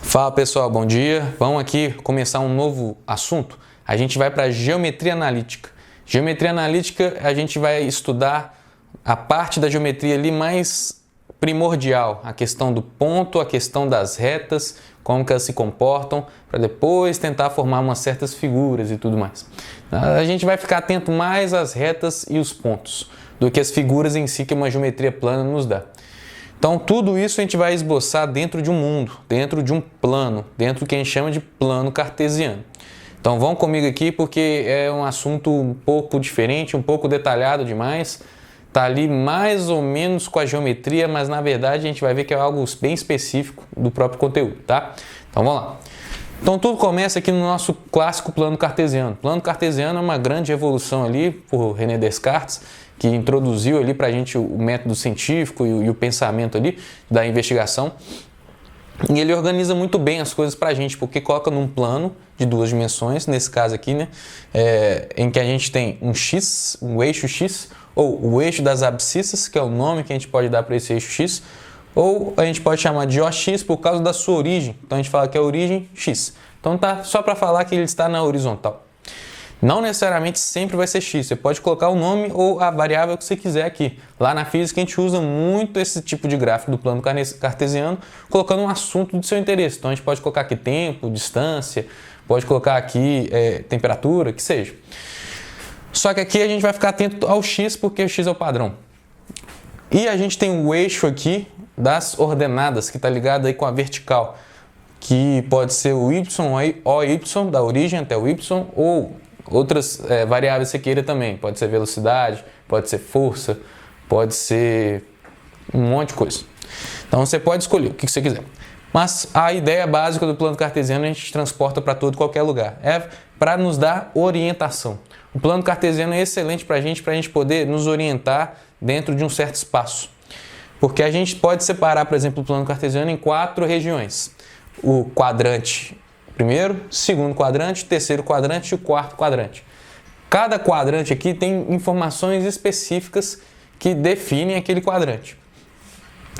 Fala pessoal, bom dia. Vamos aqui começar um novo assunto. A gente vai para geometria analítica. Geometria analítica, a gente vai estudar a parte da geometria ali mais primordial, a questão do ponto, a questão das retas, como que elas se comportam, para depois tentar formar umas certas figuras e tudo mais. A gente vai ficar atento mais às retas e os pontos do que as figuras em si que uma geometria plana nos dá. Então, tudo isso a gente vai esboçar dentro de um mundo, dentro de um plano, dentro do que a gente chama de plano cartesiano. Então, vão comigo aqui porque é um assunto um pouco diferente, um pouco detalhado demais. Está ali mais ou menos com a geometria, mas na verdade a gente vai ver que é algo bem específico do próprio conteúdo, tá? Então, vamos lá. Então, tudo começa aqui no nosso clássico plano cartesiano. O plano cartesiano é uma grande evolução ali por René Descartes, que introduziu ali para a gente o método científico e o pensamento ali da investigação. E ele organiza muito bem as coisas para a gente, porque coloca num plano de duas dimensões, nesse caso aqui, né, em que a gente tem um X, um eixo X, ou o eixo das abscissas, que é o nome que a gente pode dar para esse eixo X, ou a gente pode chamar de OX por causa da sua origem. Então a gente fala que é a origem X. Então tá só para falar que ele está na horizontal. Não necessariamente sempre vai ser X, você pode colocar o nome ou a variável que você quiser aqui. Lá na física a gente usa muito esse tipo de gráfico do plano cartesiano, colocando um assunto do seu interesse. Então a gente pode colocar aqui tempo, distância, pode colocar aqui temperatura, que seja. Só que aqui a gente vai ficar atento ao X, porque o X é o padrão. E a gente tem o eixo aqui das ordenadas, que está ligado aí com a vertical, que pode ser o Y ou Y, da origem até o Y, ou outras variáveis que você queira também. Pode ser velocidade, pode ser força, pode ser um monte de coisa. Então você pode escolher o que você quiser. Mas a ideia básica do plano cartesiano a gente transporta para todo e qualquer lugar. É para nos dar orientação. O plano cartesiano é excelente para a gente poder nos orientar dentro de um certo espaço. Porque a gente pode separar, por exemplo, o plano cartesiano em 4 regiões. O quadrante primeiro, segundo quadrante, terceiro quadrante e o quarto quadrante. Cada quadrante aqui tem informações específicas que definem aquele quadrante.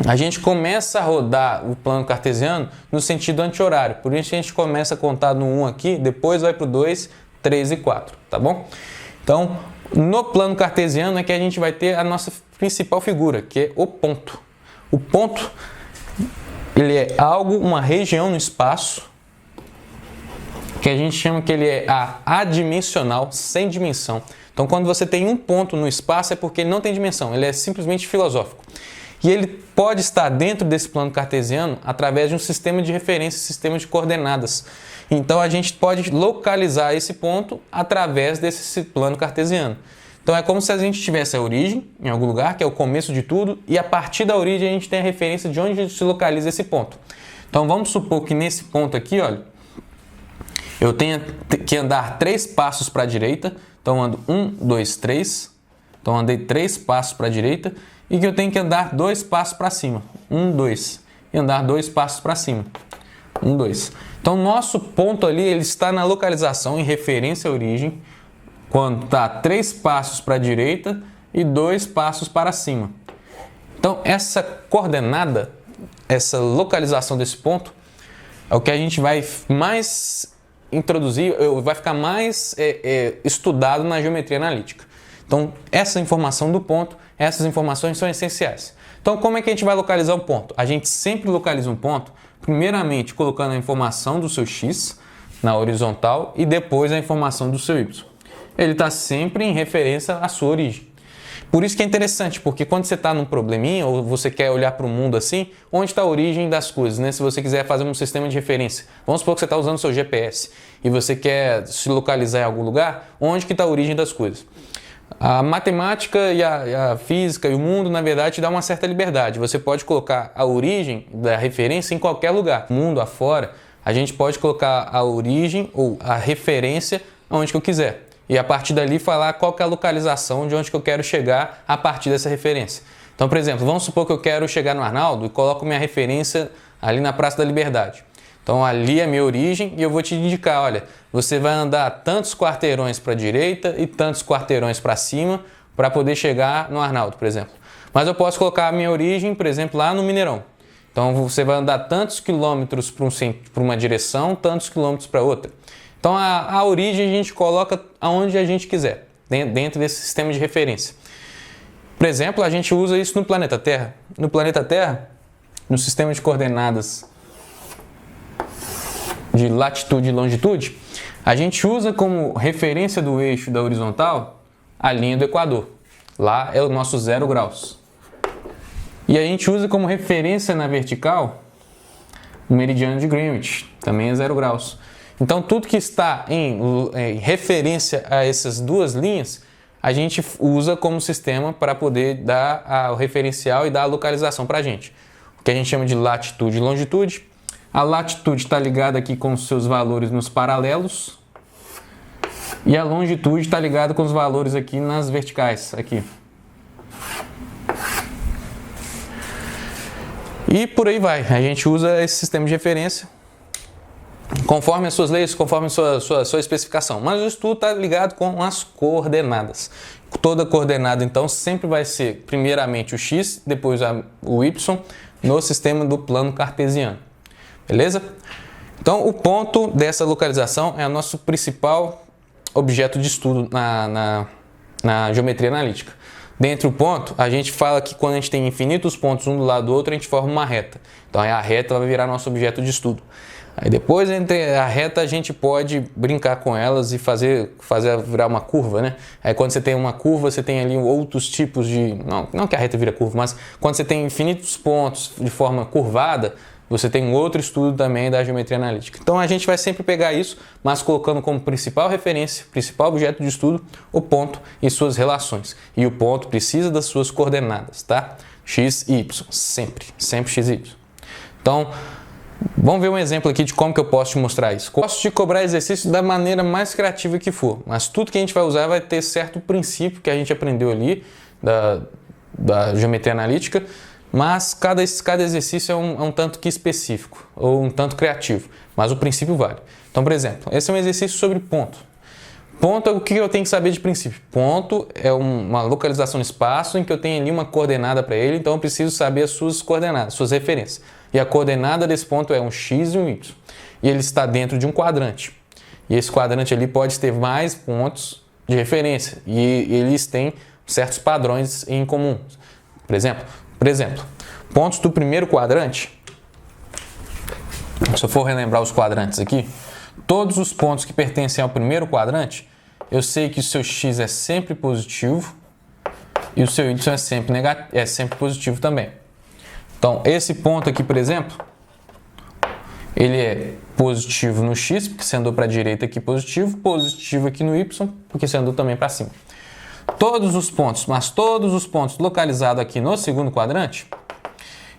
A gente começa a rodar o plano cartesiano no sentido anti-horário. Por isso a gente começa a contar no 1 aqui, depois vai para o 2, 3 e 4, tá bom? Então, no plano cartesiano é que a gente vai ter a nossa principal figura, que é o ponto. O ponto, ele é algo, uma região no espaço, que a gente chama que ele é adimensional, sem dimensão. Então, quando você tem um ponto no espaço, é porque ele não tem dimensão, ele é simplesmente filosófico. E ele pode estar dentro desse plano cartesiano através de um sistema de referência, sistema de coordenadas. Então, a gente pode localizar esse ponto através desse plano cartesiano. Então, é como se a gente tivesse a origem em algum lugar, que é o começo de tudo, e a partir da origem a gente tem a referência de onde a gente se localiza esse ponto. Então, vamos supor que nesse ponto aqui, olha, eu tenho que andar 3 passos para a direita. Então, ando 1, 2, 3. Então, andei 3 passos para a direita. E que eu tenho que andar 2 passos para cima. 1, 2. E andar 2 passos para cima. 1, 2. Então, nosso ponto ali ele está na localização em referência à origem, quando está 3 passos para a direita e 2 passos para cima. Então, essa coordenada, essa localização desse ponto, é o que a gente vai mais introduzir, vai ficar mais estudado na geometria analítica. Então, essa informação do ponto, essas informações são essenciais. Então, como é que a gente vai localizar um ponto? A gente sempre localiza um ponto, primeiramente colocando a informação do seu X na horizontal e depois a informação do seu Y. Ele está sempre em referência à sua origem. Por isso que é interessante, porque quando você está num probleminha ou você quer olhar para o mundo assim, onde está a origem das coisas, né? Se você quiser fazer um sistema de referência, vamos supor que você está usando o seu GPS e você quer se localizar em algum lugar, onde que está a origem das coisas? A matemática e a física e o mundo, na verdade, te dá uma certa liberdade. Você pode colocar a origem da referência em qualquer lugar. Mundo afora, a gente pode colocar a origem ou a referência onde que eu quiser. E a partir dali falar qual que é a localização de onde que eu quero chegar a partir dessa referência. Então, por exemplo, vamos supor que eu quero chegar no Arnaldo e coloco minha referência ali na Praça da Liberdade. Então, ali é a minha origem e eu vou te indicar, olha, você vai andar tantos quarteirões para a direita e tantos quarteirões para cima para poder chegar no Arnaldo, por exemplo. Mas eu posso colocar a minha origem, por exemplo, lá no Mineirão. Então você vai andar tantos quilômetros para uma direção, tantos quilômetros para outra. Então a origem a gente coloca aonde a gente quiser, dentro desse sistema de referência. Por exemplo, a gente usa isso no planeta Terra. No planeta Terra, no sistema de coordenadas de latitude e longitude, a gente usa como referência do eixo da horizontal a linha do Equador. Lá é o nosso 0 graus. E a gente usa como referência na vertical o meridiano de Greenwich, também é 0 graus. Então tudo que está em referência a essas duas linhas, a gente usa como sistema para poder dar o referencial e dar a localização para a gente. O que a gente chama de latitude e longitude. A latitude está ligada aqui com os seus valores nos paralelos. E a longitude está ligada com os valores aqui nas verticais. Aqui. E por aí vai. A gente usa esse sistema de referência conforme as suas leis, conforme a sua especificação. Mas o estudo está ligado com as coordenadas. Toda coordenada, então, sempre vai ser primeiramente o x, depois o y, no sistema do plano cartesiano. Beleza? Então, o ponto dessa localização é o nosso principal objeto de estudo na geometria analítica. Dentro do ponto, a gente fala que quando a gente tem infinitos pontos um do lado do outro, a gente forma uma reta. Então, a reta vai virar nosso objeto de estudo. Aí depois, entre a reta, a gente pode brincar com elas e fazer virar uma curva, né? Aí quando você tem uma curva, você tem ali outros tipos de... Não que a reta vira curva, mas quando você tem infinitos pontos de forma curvada, você tem um outro estudo também da geometria analítica. Então a gente vai sempre pegar isso, mas colocando como principal referência, principal objeto de estudo, o ponto e suas relações. E o ponto precisa das suas coordenadas, tá? X e Y, sempre X e Y. Então, vamos ver um exemplo aqui de como que eu posso te mostrar isso. Posso te cobrar exercício da maneira mais criativa que for, mas tudo que a gente vai usar vai ter certo princípio que a gente aprendeu ali da geometria analítica, mas cada exercício é um tanto que específico, ou um tanto criativo, mas o princípio vale. Então, por exemplo, esse é um exercício sobre ponto. Ponto é o que eu tenho que saber de princípio. Ponto é uma localização no espaço em que eu tenho ali uma coordenada para ele, então eu preciso saber as suas coordenadas, suas referências. E a coordenada desse ponto é um x e um y. E ele está dentro de um quadrante. E esse quadrante ali pode ter mais pontos de referência. E eles têm certos padrões em comum. Por exemplo, pontos do primeiro quadrante. Se eu for relembrar os quadrantes aqui, todos os pontos que pertencem ao primeiro quadrante, eu sei que o seu x é sempre positivo e o seu y é sempre positivo também. Então, esse ponto aqui, por exemplo, ele é positivo no x, porque você andou para a direita aqui positivo aqui no y, porque você andou também para cima. Todos os pontos localizados aqui no segundo quadrante,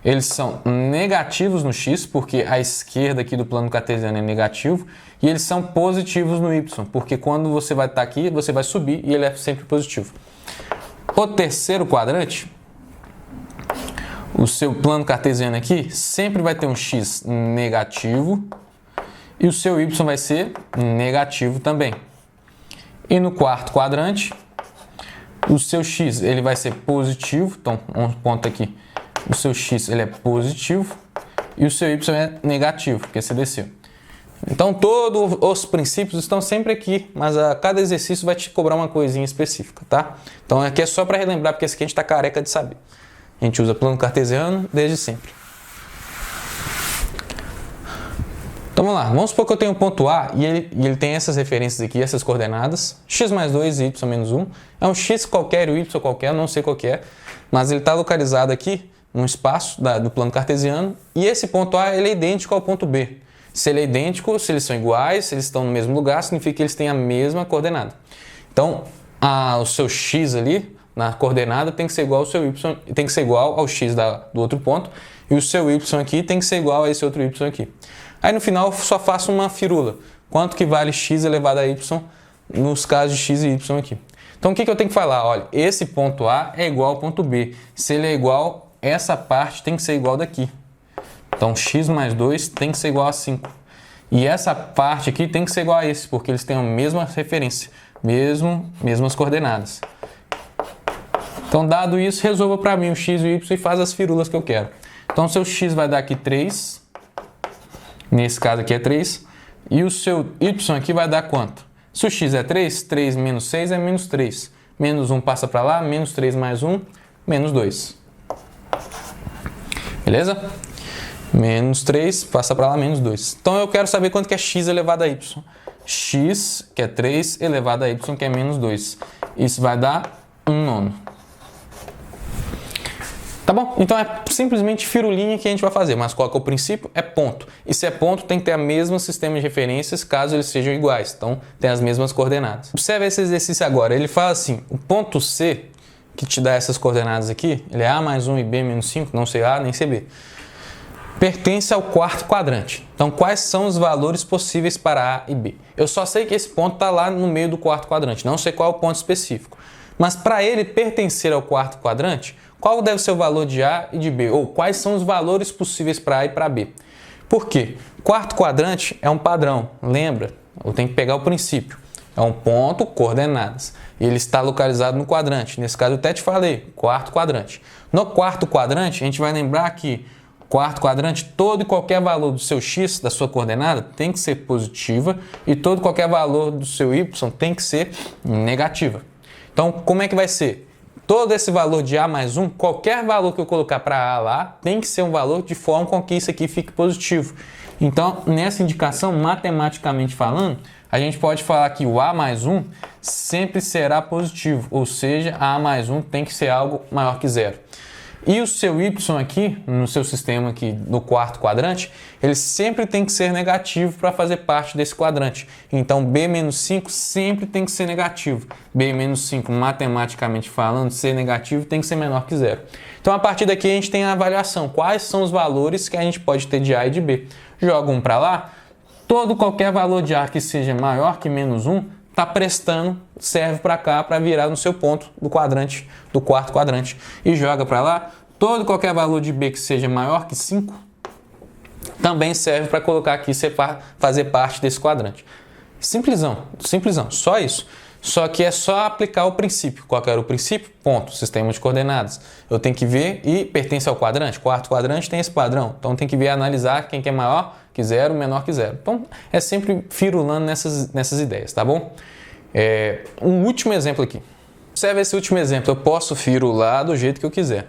eles são negativos no x, porque a esquerda aqui do plano cartesiano é negativo, e eles são positivos no y, porque quando você vai estar aqui, você vai subir e ele é sempre positivo. O terceiro quadrante, o seu plano cartesiano aqui sempre vai ter um x negativo e o seu y vai ser negativo também. E no quarto quadrante, o seu x ele vai ser positivo, então um ponto aqui, o seu x ele é positivo e o seu y é negativo, porque você desceu. Então todos os princípios estão sempre aqui, mas a cada exercício vai te cobrar uma coisinha específica, tá? Então aqui é só para relembrar, porque esse aqui a gente está careca de saber. A gente usa plano cartesiano desde sempre. Então vamos lá, vamos supor que eu tenho um ponto A e ele tem essas referências aqui, essas coordenadas, x mais 2 e y menos 1. É um x qualquer e o y qualquer, não sei qual que é, mas ele está localizado aqui no espaço do plano cartesiano e esse ponto A ele é idêntico ao ponto B. Se ele é idêntico, se eles são iguais, se eles estão no mesmo lugar, significa que eles têm a mesma coordenada. Então, o seu x ali na coordenada tem que ser igual ao seu y, tem que ser igual ao x do outro ponto, e o seu y aqui tem que ser igual a esse outro y aqui. Aí no final eu só faço uma firula. Quanto que vale x elevado a y nos casos de x e y aqui. Então o que eu tenho que falar? Olha, esse ponto A é igual ao ponto B. Se ele é igual, essa parte tem que ser igual daqui. Então x mais 2 tem que ser igual a 5. E essa parte aqui tem que ser igual a esse, porque eles têm a mesma referência, mesmas coordenadas. Então, dado isso, resolva para mim o x e o y e faz as firulas que eu quero. Então, seu x vai dar aqui 3. Nesse caso aqui é 3. E o seu y aqui vai dar quanto? Se o x é 3, 3 menos 6 é menos 3. Menos 1 passa para lá, menos 3 mais 1, menos 2. Beleza? Menos 3 passa para lá, menos 2. Então, eu quero saber quanto que é x elevado a y. X, que é 3, elevado a y, que é menos 2. Isso vai dar 1/9. Tá bom? Então é simplesmente firulinha que a gente vai fazer, mas qual que é o princípio? É ponto. E se é ponto, tem que ter o mesmo sistema de referências caso eles sejam iguais. Então, tem as mesmas coordenadas. Observe esse exercício agora. Ele fala assim, o ponto C, que te dá essas coordenadas aqui, ele é A mais 1 e B menos 5, não sei A nem sei B, pertence ao quarto quadrante. Então, quais são os valores possíveis para A e B? Eu só sei que esse ponto está lá no meio do quarto quadrante, não sei qual é o ponto específico. Mas para ele pertencer ao quarto quadrante, qual deve ser o valor de A e de B? Ou quais são os valores possíveis para A e para B? Por quê? Quarto quadrante é um padrão, lembra? Eu tenho que pegar o princípio. É um ponto, coordenadas. Ele está localizado no quadrante. Nesse caso, eu até te falei, quarto quadrante. No quarto quadrante, a gente vai lembrar que quarto quadrante, todo e qualquer valor do seu x, da sua coordenada, tem que ser positiva e todo e qualquer valor do seu y tem que ser negativa. Então, como é que vai ser? Todo esse valor de A mais 1, qualquer valor que eu colocar para A lá, tem que ser um valor de forma com que isso aqui fique positivo. Então, nessa indicação, matematicamente falando, a gente pode falar que o A mais 1 sempre será positivo, ou seja, A mais 1 tem que ser algo maior que zero. E o seu y aqui, no seu sistema aqui do quarto quadrante, ele sempre tem que ser negativo para fazer parte desse quadrante. Então, B menos 5 sempre tem que ser negativo. B menos 5, matematicamente falando, ser negativo tem que ser menor que zero. Então, a partir daqui a gente tem a avaliação. Quais são os valores que a gente pode ter de A e de B? Joga um para lá, qualquer valor de A que seja maior que menos 1, está prestando, serve para cá para virar no seu ponto do quadrante, do quarto quadrante. E joga para lá, qualquer valor de B que seja maior que 5, também serve para colocar aqui, fazer parte desse quadrante. Simplesão, simplesão, só isso. Só que é só aplicar o princípio. Qual que era o princípio? Ponto, sistema de coordenadas. Eu tenho que ver e pertence ao quadrante. Quarto quadrante tem esse padrão. Então tem que ver e analisar quem que é maior que zero, menor que zero. Então é sempre firulando nessas ideias, tá bom? Um último exemplo aqui. Observe esse último exemplo. Eu posso firular do jeito que eu quiser.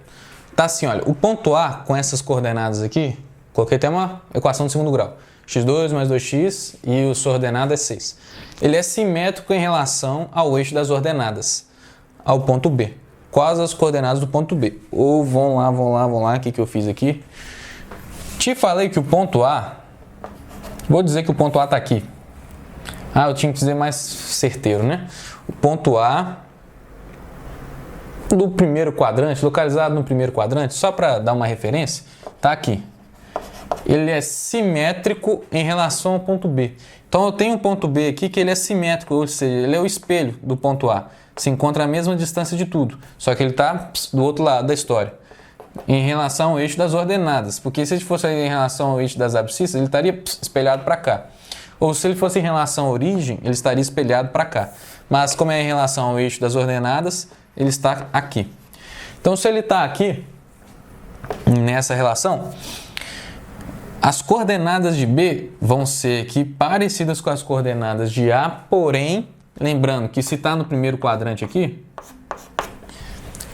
Tá assim, olha, o ponto A com essas coordenadas aqui, coloquei até uma equação de segundo grau. x2 mais 2x e a sua ordenada é 6. Ele é simétrico em relação ao eixo das ordenadas, ao ponto B. Quais as coordenadas do ponto B? Ou vão lá, o que eu fiz aqui? Te falei que o ponto A, vou dizer que o ponto A está aqui. Eu tinha que dizer mais certeiro, né? O ponto A do primeiro quadrante, localizado no primeiro quadrante, só para dar uma referência, está aqui. Ele é simétrico em relação ao ponto B. Então, eu tenho um ponto B aqui que ele é simétrico, ou seja, ele é o espelho do ponto A. Se encontra a mesma distância de tudo, só que ele está do outro lado da história. Em relação ao eixo das ordenadas, porque se ele fosse em relação ao eixo das abscissas, ele estaria espelhado para cá. Ou se ele fosse em relação à origem, ele estaria espelhado para cá. Mas como é em relação ao eixo das ordenadas, ele está aqui. Então, se ele está aqui, nessa relação, as coordenadas de B vão ser aqui parecidas com as coordenadas de A, porém, lembrando que se está no primeiro quadrante aqui,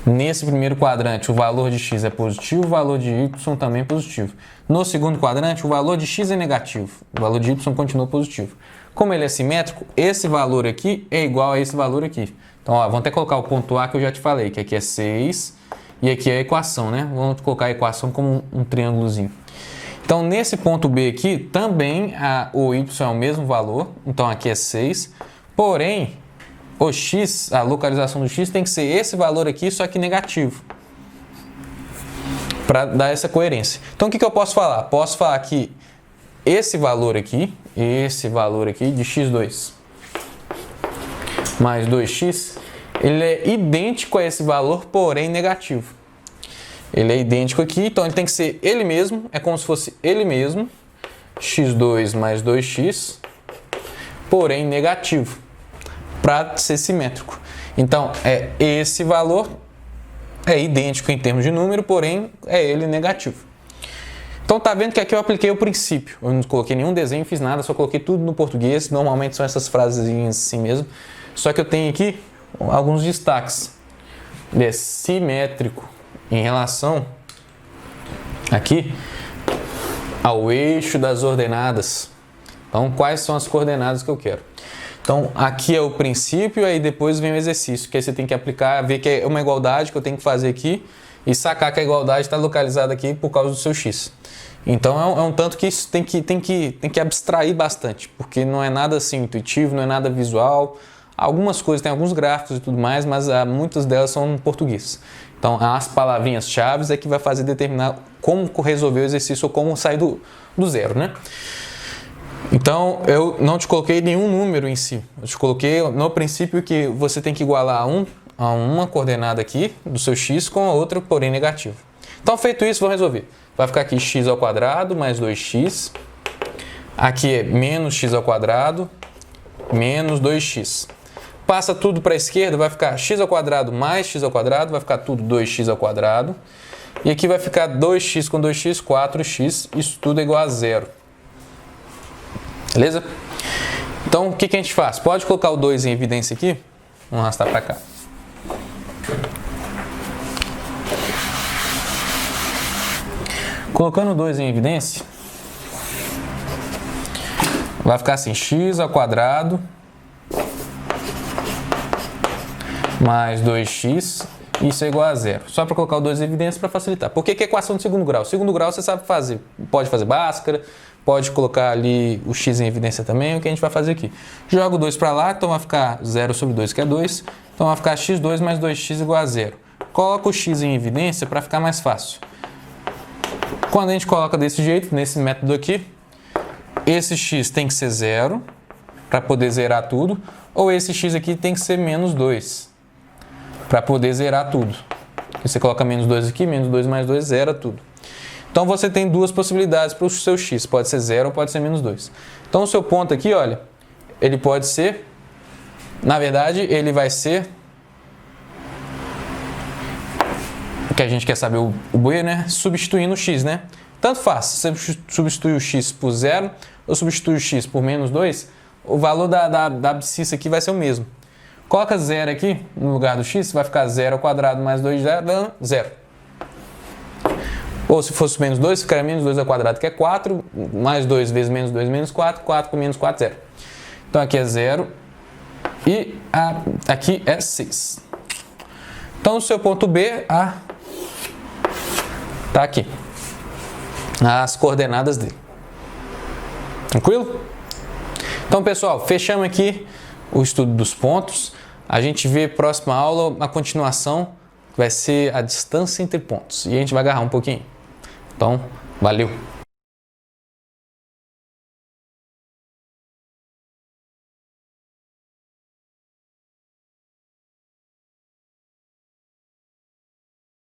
nesse primeiro quadrante o valor de x é positivo, o valor de y também é positivo. No segundo quadrante o valor de x é negativo, o valor de y continua positivo. Como ele é simétrico, esse valor aqui é igual a esse valor aqui. Então, vamos até colocar o ponto A que eu já te falei, que aqui é 6 e aqui é a equação, né? Vamos colocar a equação como um triângulozinho. Então, nesse ponto B aqui, também o y é o mesmo valor, então aqui é 6, porém, o x, a localização do x tem que ser esse valor aqui, só que negativo, para dar essa coerência. Então, o que eu posso falar? Posso falar que esse valor aqui de x2 mais 2x, ele é idêntico a esse valor, porém negativo. Ele é idêntico aqui, então ele tem que ser ele mesmo, é como se fosse ele mesmo, x2 mais 2x, porém negativo, para ser simétrico. Então, esse valor é idêntico em termos de número, porém é ele negativo. Então tá vendo que aqui eu apliquei o princípio. Eu não coloquei nenhum desenho, fiz nada, só coloquei tudo no português. Normalmente são essas frasezinhas assim mesmo. Só que eu tenho aqui alguns destaques. Ele é simétrico em relação aqui ao eixo das ordenadas. Então quais são as coordenadas que eu quero? Então aqui é o princípio, aí depois vem o exercício, que aí você tem que aplicar, ver que é uma igualdade que eu tenho que fazer aqui e sacar que a igualdade está localizada aqui por causa do seu x. Então é um tanto que isso tem que abstrair bastante, porque não é nada assim intuitivo, não é nada visual. Algumas coisas, tem alguns gráficos e tudo mais, mas muitas delas são em português. Então as palavrinhas-chave é que vai fazer determinar como resolver o exercício ou como sair do zero, né? Então eu não te coloquei nenhum número em si, eu te coloquei no princípio que você tem que igualar a uma coordenada aqui do seu x com a outra, porém negativa. Então feito isso, vou resolver. Vai ficar aqui x ao quadrado mais 2x. Aqui é menos x ao quadrado menos 2x. Passa tudo para a esquerda, vai ficar x ao quadrado mais x ao quadrado, vai ficar tudo 2x ao quadrado. E aqui vai ficar 2x com 2x, 4x. Isso tudo é igual a zero. Beleza? Então o que a gente faz? Pode colocar o 2 em evidência aqui. Vamos arrastar para cá. Colocando o 2 em evidência, vai ficar assim, x ao quadrado mais 2x, isso é igual a zero. Só para colocar o 2 em evidência para facilitar. Por que é equação de segundo grau? Segundo grau você sabe fazer, pode fazer Bhaskara, pode colocar ali o x em evidência também, o que a gente vai fazer aqui. Joga o 2 para lá, então vai ficar 0 sobre 2, que é 2, então vai ficar x2 mais 2x igual a zero. Coloca o x em evidência para ficar mais fácil. Quando a gente coloca desse jeito, nesse método aqui, esse x tem que ser zero, para poder zerar tudo, ou esse x aqui tem que ser menos 2, para poder zerar tudo. Você coloca menos 2 aqui, menos 2 mais 2, zera tudo. Então você tem duas possibilidades para o seu x, pode ser 0 ou pode ser menos 2. Então o seu ponto aqui, olha, ele pode ser, na verdade, ele vai ser, que a gente quer saber o b, né? Substituindo o x, né? Tanto faz, se você substituir o x por 0 ou substituir o x por menos 2, o valor da abscissa aqui vai ser o mesmo. Coloca 0 aqui no lugar do x, vai ficar 0 ao quadrado mais 2, 0. Ou se fosse menos 2, ficaria menos 2 ao quadrado, que é 4, mais 2 vezes menos 2, menos 4, 4 com menos 4, 0. Então aqui é 0 e aqui é 6. Então o seu ponto B, tá aqui, as coordenadas dele. Tranquilo? Então, pessoal, fechamos aqui o estudo dos pontos. A gente vê próxima aula a continuação, que vai ser a distância entre pontos. E a gente vai agarrar um pouquinho. Então, valeu!